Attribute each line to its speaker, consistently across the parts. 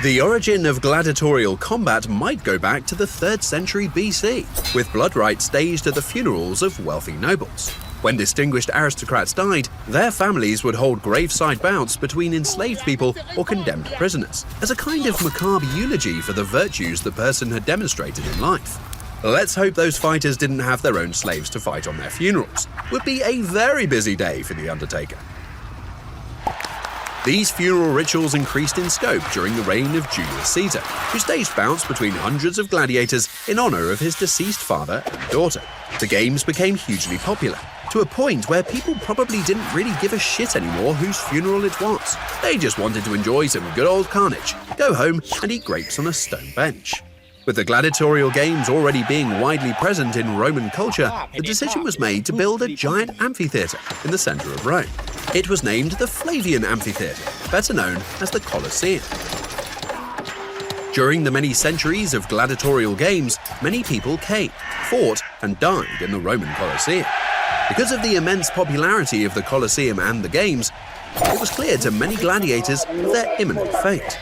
Speaker 1: The origin of gladiatorial combat might go back to the 3rd century BC, with blood rites staged at the funerals of wealthy nobles. When distinguished aristocrats died, their families would hold graveside bouts between enslaved people or condemned prisoners, as a kind of macabre eulogy for the virtues the person had demonstrated in life. Let's hope those fighters didn't have their own slaves to fight on their funerals. Would be a very busy day for the undertaker. These funeral rituals increased in scope during the reign of Julius Caesar, who staged bouts between hundreds of gladiators in honor of his deceased father and daughter. The games became hugely popular, to a point where people probably didn't really give a shit anymore whose funeral it was. They just wanted to enjoy some good old carnage, go home and eat grapes on a stone bench. With the gladiatorial games already being widely present in Roman culture, the decision was made to build a giant amphitheatre in the centre of Rome. It was named the Flavian Amphitheatre, better known as the Colosseum. During the many centuries of gladiatorial games, many people came, fought, and died in the Roman Colosseum. Because of the immense popularity of the Colosseum and the games, it was clear to many gladiators of their imminent fate.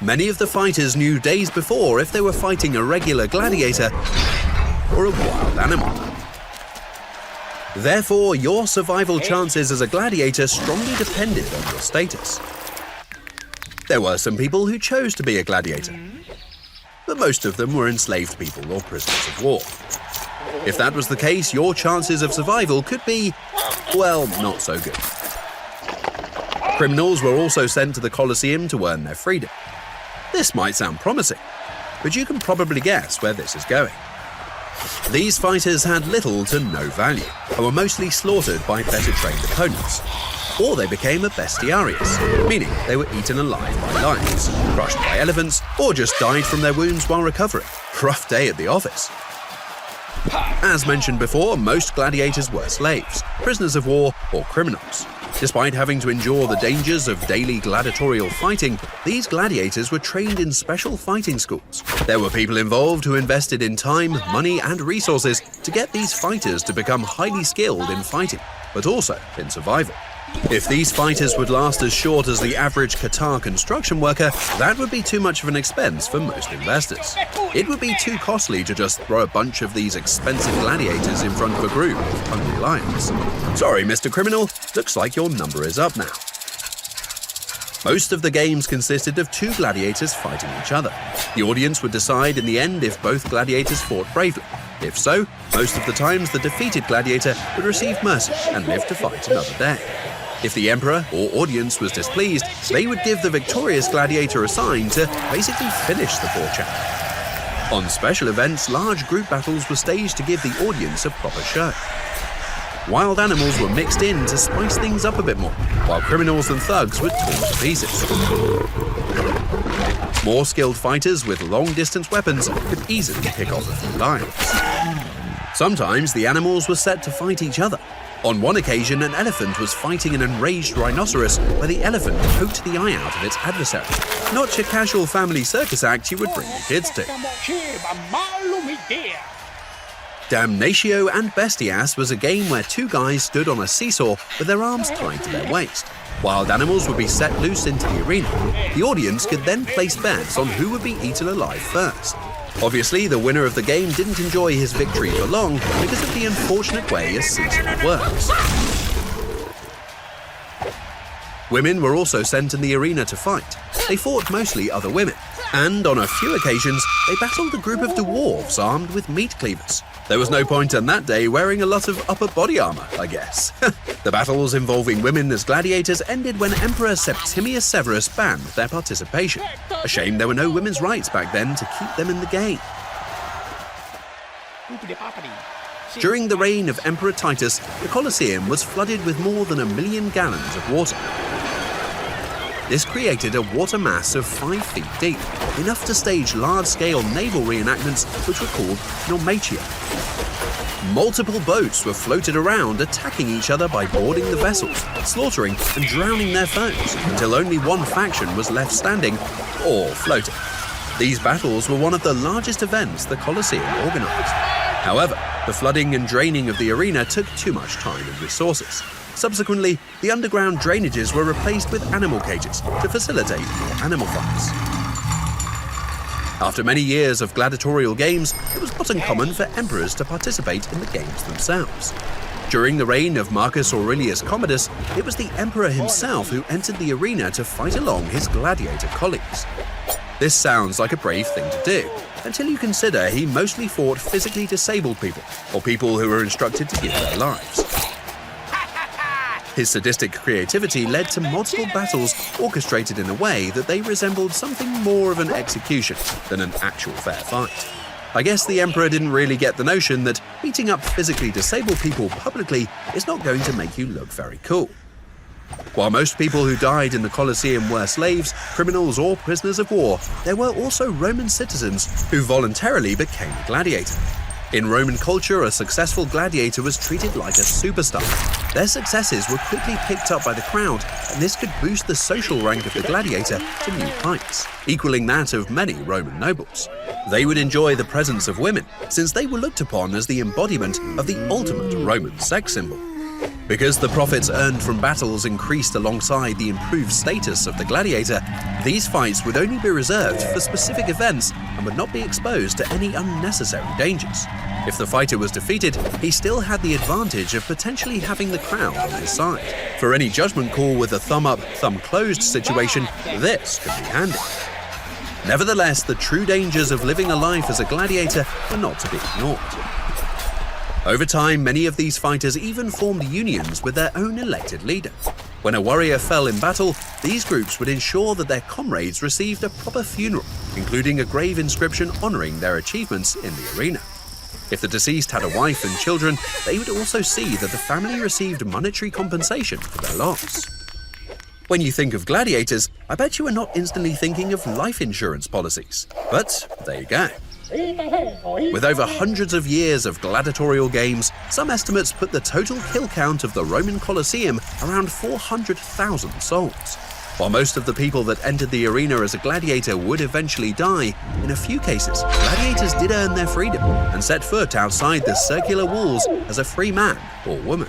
Speaker 1: Many of the fighters knew days before if they were fighting a regular gladiator or a wild animal. Therefore, your survival chances as a gladiator strongly depended on your status. There were some people who chose to be a gladiator, but most of them were enslaved people or prisoners of war. If that was the case, your chances of survival could be, well, not so good. Criminals were also sent to the Colosseum to earn their freedom. This might sound promising, but you can probably guess where this is going. These fighters had little to no value, and were mostly slaughtered by better trained opponents. Or they became a bestiarius, meaning they were eaten alive by lions, crushed by elephants, or just died from their wounds while recovering. Rough day at the office. As mentioned before, most gladiators were slaves, prisoners of war, or criminals. Despite having to endure the dangers of daily gladiatorial fighting, these gladiators were trained in special fighting schools. There were people involved who invested in time, money, and resources to get these fighters to become highly skilled in fighting, but also in survival. If these fighters would last as short as the average Qatar construction worker, that would be too much of an expense for most investors. It would be too costly to just throw a bunch of these expensive gladiators in front of a group of hungry lions. Sorry, Mr. Criminal, looks like your number is up now. Most of the games consisted of two gladiators fighting each other. The audience would decide in the end if both gladiators fought bravely. If so, most of the times the defeated gladiator would receive mercy and live to fight another day. If the emperor or audience was displeased, they would give the victorious gladiator a sign to basically finish the poor chap. On special events, large group battles were staged to give the audience a proper show. Wild animals were mixed in to spice things up a bit more, while criminals and thugs were torn to pieces. More skilled fighters with long-distance weapons could easily pick off a few lions. Sometimes the animals were set to fight each other. On one occasion, an elephant was fighting an enraged rhinoceros where the elephant poked the eye out of its adversary. Not your casual family circus act you would bring your kids to. Damnatio and Bestias was a game where two guys stood on a seesaw with their arms tied to their waist. Wild animals would be set loose into the arena. The audience could then place bets on who would be eaten alive first. Obviously, the winner of the game didn't enjoy his victory for long because of the unfortunate way a seesaw works. Women were also sent in the arena to fight. They fought mostly other women, and on a few occasions, they battled a group of dwarves armed with meat cleavers. There was no point on that day wearing a lot of upper body armor, I guess. The battles involving women as gladiators ended when Emperor Septimius Severus banned their participation. A shame there were no women's rights back then to keep them in the game. During the reign of Emperor Titus, the Colosseum was flooded with more than 1 million gallons of water. This created a water mass of 5 feet deep, enough to stage large-scale naval reenactments which were called naumatia. Multiple boats were floated around, attacking each other by boarding the vessels, slaughtering and drowning their foes, until only one faction was left standing, or floating. These battles were one of the largest events the Colosseum organized. However, the flooding and draining of the arena took too much time and resources. Subsequently, the underground drainages were replaced with animal cages to facilitate more animal fights. After many years of gladiatorial games, it was not uncommon for emperors to participate in the games themselves. During the reign of Marcus Aurelius Commodus, it was the emperor himself who entered the arena to fight along his gladiator colleagues. This sounds like a brave thing to do, until you consider he mostly fought physically disabled people, or people who were instructed to give their lives. His sadistic creativity led to multiple battles orchestrated in a way that they resembled something more of an execution than an actual fair fight. I guess the emperor didn't really get the notion that beating up physically disabled people publicly is not going to make you look very cool. While most people who died in the Colosseum were slaves, criminals, or prisoners of war, there were also Roman citizens who voluntarily became a gladiator. In Roman culture, a successful gladiator was treated like a superstar. Their successes were quickly picked up by the crowd, and this could boost the social rank of the gladiator to new heights, equaling that of many Roman nobles. They would enjoy the presence of women, since they were looked upon as the embodiment of the ultimate Roman sex symbol. Because the profits earned from battles increased alongside the improved status of the gladiator, these fights would only be reserved for specific events and would not be exposed to any unnecessary dangers. If the fighter was defeated, he still had the advantage of potentially having the crowd on his side. For any judgment call with a thumb up, thumb closed situation, this could be handy. Nevertheless, the true dangers of living a life as a gladiator were not to be ignored. Over time, many of these fighters even formed unions with their own elected leader. When a warrior fell in battle, these groups would ensure that their comrades received a proper funeral, including a grave inscription honoring their achievements in the arena. If the deceased had a wife and children, they would also see that the family received monetary compensation for their loss. When you think of gladiators, I bet you are not instantly thinking of life insurance policies. But there you go. With over hundreds of years of gladiatorial games, some estimates put the total kill count of the Roman Colosseum around 400,000 souls. While most of the people that entered the arena as a gladiator would eventually die, in a few cases, gladiators did earn their freedom and set foot outside the circular walls as a free man or woman.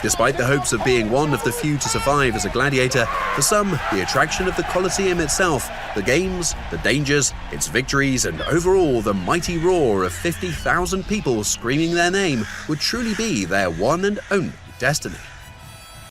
Speaker 1: Despite the hopes of being one of the few to survive as a gladiator, for some, the attraction of the Colosseum itself, the games, the dangers, its victories, and overall the mighty roar of 50,000 people screaming their name would truly be their one and only destiny.